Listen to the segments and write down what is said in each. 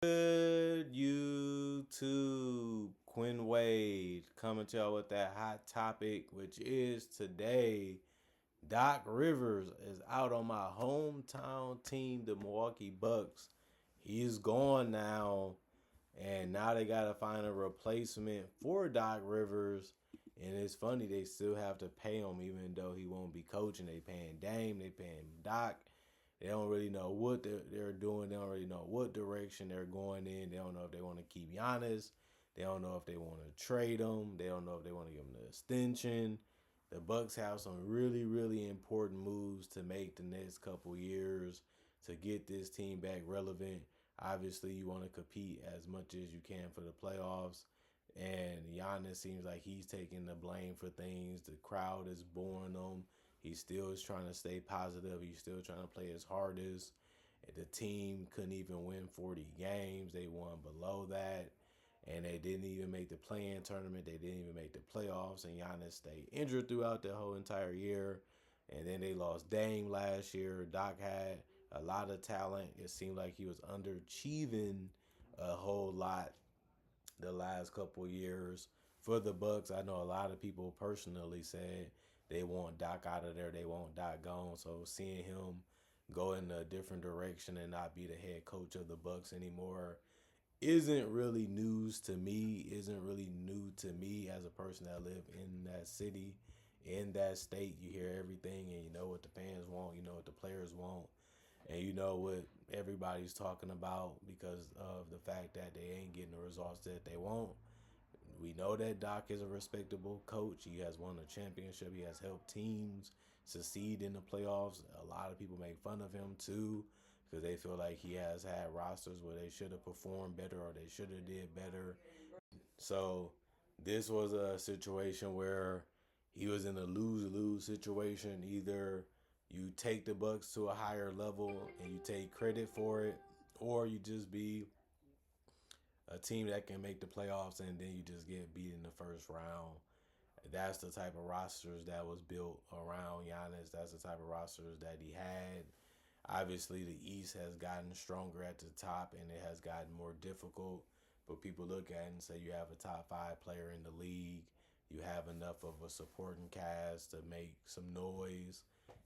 Good YouTube, Quinn Wade coming to y'all with that hot topic, which is today. Doc Rivers is out on my hometown team, the Milwaukee Bucks. He's gone now, and now they gotta find a replacement for Doc Rivers. And it's funny, they still have to pay him, even though he won't be coaching. They paying Dame, they paying Doc. They don't really know what they're doing. They don't really know what direction they're going in. They don't know if they want to keep Giannis. They don't know if they want to trade him. They don't know if they want to give him the extension. The Bucks have some really, really important moves to make the next couple years to get this team back relevant. Obviously, you want to compete as much as you can for the playoffs. And Giannis seems like he's taking the blame for things. The crowd is booing him. He still is trying to stay positive. He's still trying to play his hardest. The team couldn't even win 40 games. They won below that. And they didn't even make the play-in tournament. They didn't even make the playoffs. And Giannis stayed injured throughout the whole entire year. And then they lost Dame last year. Doc had a lot of talent. It seemed like he was underachieving a whole lot the last couple years for the Bucks. I know a lot of people personally said they want Doc out of there. They want Doc gone. So seeing him go in a different direction and not be the head coach of the Bucks anymore isn't really news to me. Isn't really new to me as a person that live in that city, in that state. You hear everything, and you know what the fans want. You know what the players want, and you know what everybody's talking about because of the fact that they ain't getting the results that they want. We know that Doc is a respectable coach. He has won a championship. He has helped teams succeed in the playoffs. A lot of people make fun of him too because they feel like he has had rosters where they should have performed better or they should have did better. So this was a situation where he was in a lose-lose situation. Either you take the Bucks to a higher level and you take credit for it, or you just be a team that can make the playoffs and then you just get beat in the first round. That's the type of rosters that was built around Giannis. That's the type of rosters that he had. Obviously, the East has gotten stronger at the top and it has gotten more difficult. But people look at it and say you have a top five player in the league. You have enough of a supporting cast to make some noise.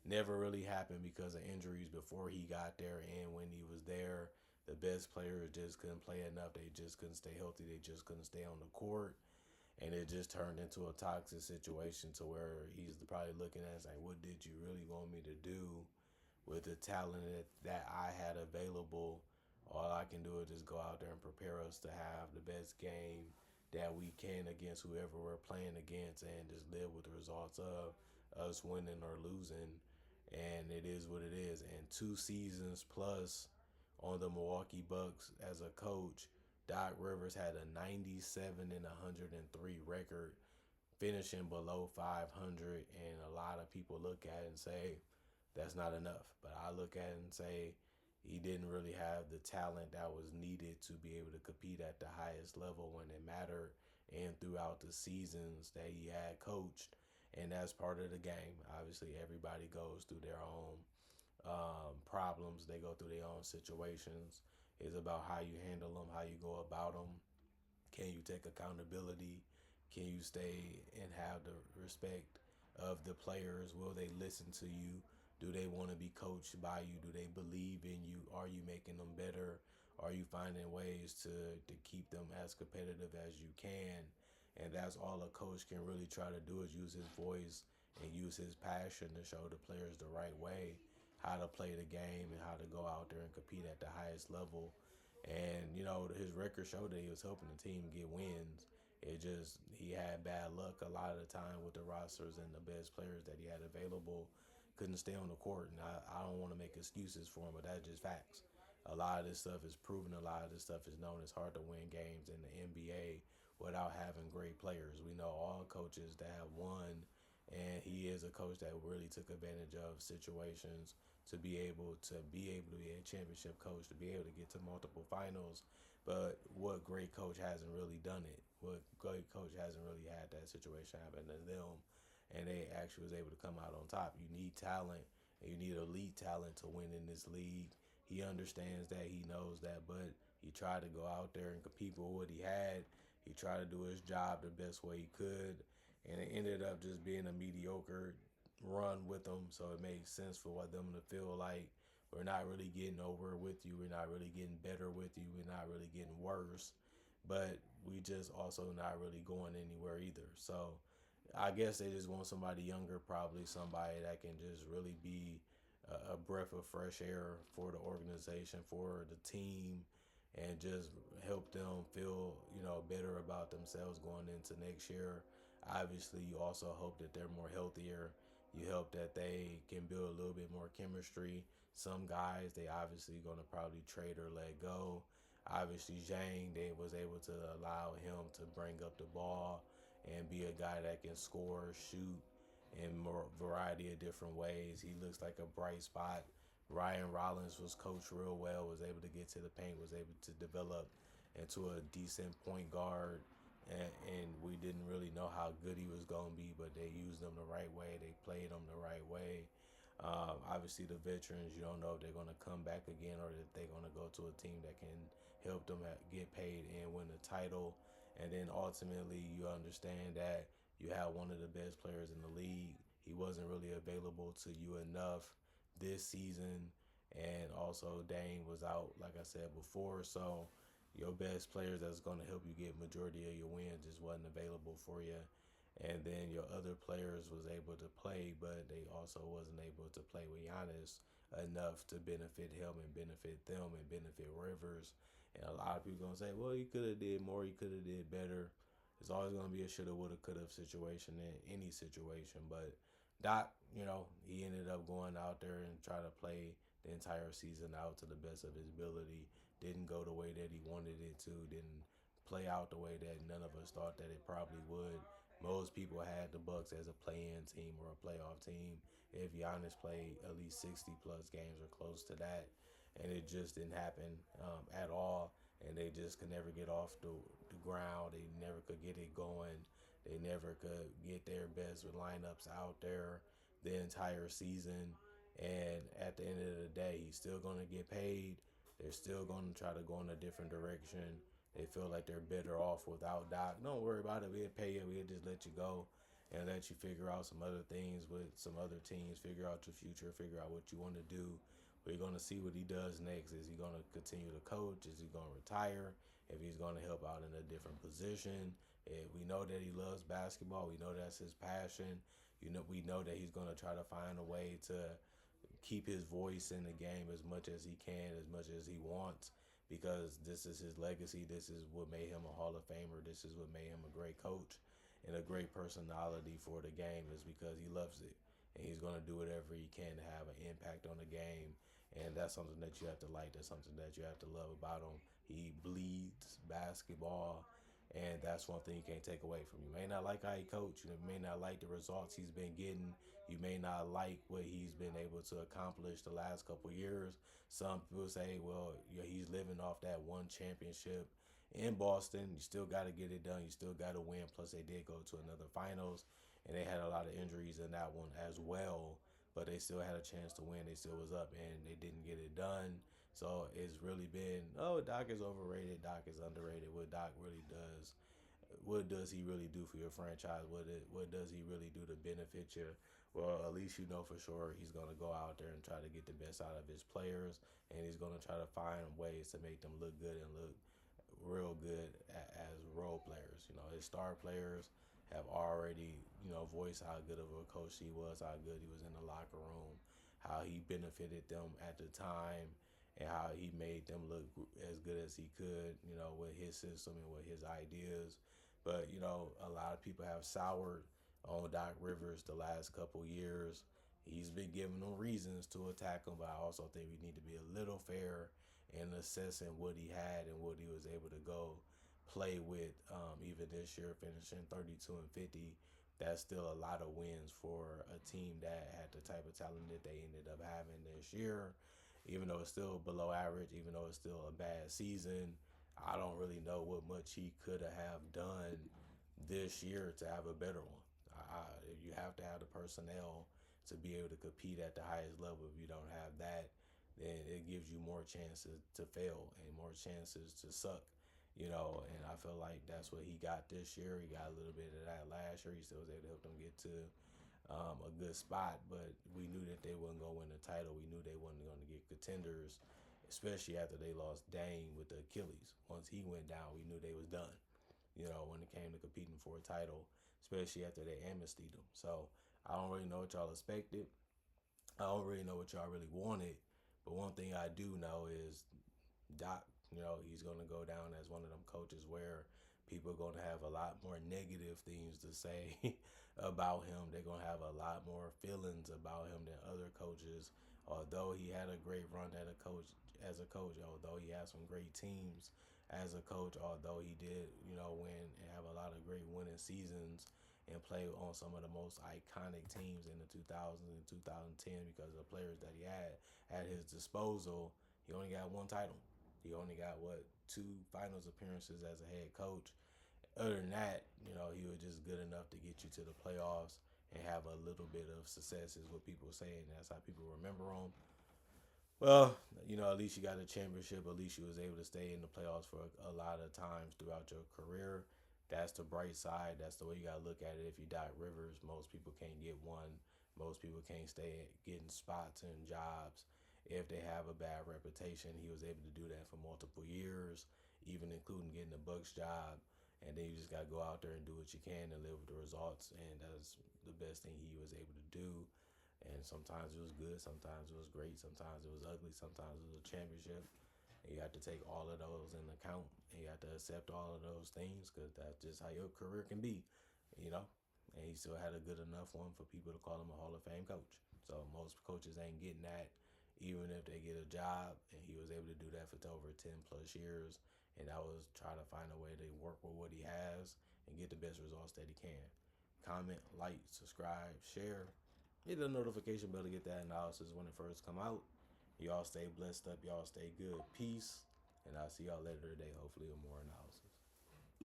Never really happened because of injuries before he got there and when he was there. The best players just couldn't play enough. They just couldn't stay healthy. They just couldn't stay on the court. And it just turned into a toxic situation to where he's probably looking at it like, what did you really want me to do with the talent that I had available? All I can do is just go out there and prepare us to have the best game that we can against whoever we're playing against and just live with the results of us winning or losing. And it is what it is. And 2 seasons plus on the Milwaukee Bucks as a coach, Doc Rivers had a 97 and 103 record, finishing below 500. And a lot of people look at it and say, that's not enough. But I look at it and say, he didn't really have the talent that was needed to be able to compete at the highest level when it mattered and throughout the seasons that he had coached. And that's part of the game. Obviously, everybody goes through their own problems. They go through their own situations. It's about how you handle them, how you go about them. Can you take accountability? Can you stay and have the respect of the players? Will they listen to you? Do they want to be coached by you? Do they believe in you? Are you making them better? Are you finding ways to keep them as competitive as you can? And that's all a coach can really try to do is use his voice and use his passion to show the players the right way, how to play the game and how to go out there and compete at the highest level. And, you know, his record showed that he was helping the team get wins. It just, he had bad luck a lot of the time with the rosters and the best players that he had available couldn't stay on the court. And I don't want to make excuses for him, but that's just facts. A lot of this stuff is proven. A lot of this stuff is known. It's hard to win games in the NBA without having great players. We know all coaches that have won, and he is a coach that really took advantage of situations to be a championship coach, to be able to get to multiple finals. But what great coach hasn't really done it? What great coach hasn't really had that situation happen to them? And they actually was able to come out on top. You need talent, and you need elite talent to win in this league. He understands that. He knows that, but He tried to go out there and compete with what he had. He tried to do his job the best way he could, and it ended up just being a mediocre run with them. So it makes sense for what them to feel like we're not really getting over with you. We're not really getting better with you. We're not really getting worse, but we just also not really going anywhere either. So I guess they just want somebody younger, probably somebody that can just really be a breath of fresh air for the organization, for the team, and just help them feel, better about themselves going into next year. Obviously, you also hope that they're more healthier. You hope that they can build a little bit more chemistry. Some guys they obviously going to probably trade or let go. Obviously, Zhang, they was able to allow him to bring up the ball and be a guy that can score, shoot in more variety of different ways. He looks like a bright spot. Ryan Rollins was coached real well, was able to get to the paint, was able to develop into a decent point guard. And we didn't really know how good he was going to be, but they used him the right way. They played him the right way. Obviously, the veterans, you don't know if they're going to come back again or if they're going to go to a team that can help them get paid and win the title. And then ultimately, you understand that you have one of the best players in the league. He wasn't really available to you enough this season. And also, Dane was out, like I said before. So, your best players that's going to help you get majority of your wins just wasn't available for you. And then your other players was able to play, but they also wasn't able to play with Giannis enough to benefit him and benefit them and benefit Rivers. And a lot of people gonna say, well, he could have did more, he could have did better. It's always gonna be a shoulda, woulda, coulda situation in any situation. But Doc, he ended up going out there and try to play the entire season out to the best of his ability. Didn't go the way that he wanted it to. Didn't play out the way that none of us thought that it probably would. Most people had the Bucks as a play-in team or a playoff team if Giannis played at least 60 plus games or close to that, and it just didn't happen at all. And they just could never get off the ground. They never could get it going. They never could get their best lineups out there the entire season. And at the end of the day, he's still going to get paid. They're still going to try to go in a different direction. They feel like they're better off without Doc. Don't worry about it. We'll pay you. We'll just let you go and let you figure out some other things with some other teams. Figure out your future. Figure out what you want to do. We're going to see what he does next. Is he going to continue to coach? Is he going to retire? If he's going to help out in a different position. We know that he loves basketball. We know that's his passion. We know that he's going to try to find a way to keep his voice in the game as much as he can, as much as he wants, because this is his legacy. This is what made him a Hall of Famer. This is what made him a great coach and a great personality for the game, is because he loves it. And he's going to do whatever he can to have an impact on the game. And that's something that you have to like. That's something that you have to love about him. He bleeds basketball, and that's one thing you can't take away from you. You may not like how he coached. You may not like the results he's been getting. You may not like what he's been able to accomplish the last couple of years. Some people say, well, he's living off that one championship in Boston. You still got to get it done. You still got to win. Plus, they did go to another finals, and they had a lot of injuries in that one as well. But they still had a chance to win. They still was up, and they didn't get it done. So it's really been, Doc is overrated. Doc is underrated. What Doc really does, what does he really do for your franchise? What does he really do to benefit you? Well, at least you know for sure he's going to go out there and try to get the best out of his players, and he's going to try to find ways to make them look good and look real good as role players. His star players have already, voiced how good of a coach he was, how good he was in the locker room, how he benefited them at the time, and how he made them look as good as he could, with his system and with his ideas. But, a lot of people have soured on Doc Rivers the last couple years. He's been giving them reasons to attack him, but I also think we need to be a little fair in assessing what he had and what he was able to go play with. Even this year, finishing 32-50, that's still a lot of wins for a team that had the type of talent that they ended up having this year. Even though it's still below average, even though it's still a bad season, I don't really know what much he could have done this year to have a better one. You have to have the personnel to be able to compete at the highest level. If you don't have that, then it gives you more chances to fail and more chances to suck. And I feel like that's what he got this year. He got a little bit of that last year. He still was able to help them get to a good spot, but we knew that they wasn't going to win the title. We knew they wasn't going to get contenders, especially after they lost Dame with the Achilles. Once he went down, we knew they was done. When it came to competing for a title, especially after they amnestied him. So I don't really know what y'all expected. I don't really know what y'all really wanted. But one thing I do know is Doc, he's going to go down as one of them coaches where people are going to have a lot more negative things to say about him. They're going to have a lot more feelings about him than other coaches. Although he had a great run as a coach, although he had some great teams as a coach, although he did, win and have a lot of great winning seasons and play on some of the most iconic teams in the 2000s and 2010 because of the players that he had at his disposal. He only got one title. He only got two finals appearances as a head coach. Other than that, he was just good enough to get you to the playoffs and have a little bit of success is what people say, and that's how people remember him. Well, at least you got a championship. At least you was able to stay in the playoffs for a lot of times throughout your career. That's the bright side. That's the way you got to look at it. If you Doc Rivers, most people can't get one. Most people can't stay getting spots and jobs if they have a bad reputation. He was able to do that for multiple years, even including getting the Bucks job. And then you just got to go out there and do what you can and live with the results. And that's the best thing he was able to do. And sometimes it was good, sometimes it was great, sometimes it was ugly, sometimes it was a championship. And you have to take all of those in account, and you have to accept all of those things because that's just how your career can be, you know. And he still had a good enough one for people to call him a Hall of Fame coach. So most coaches ain't getting that, even if they get a job. And he was able to do that for over 10+ years. And that was try to find a way to work with what he has and get the best results that he can. Comment, like, subscribe, share. Hit the notification bell to get that analysis when it first come out. Y'all stay blessed up. Y'all stay good. Peace. And I'll see y'all later today, hopefully with more analysis.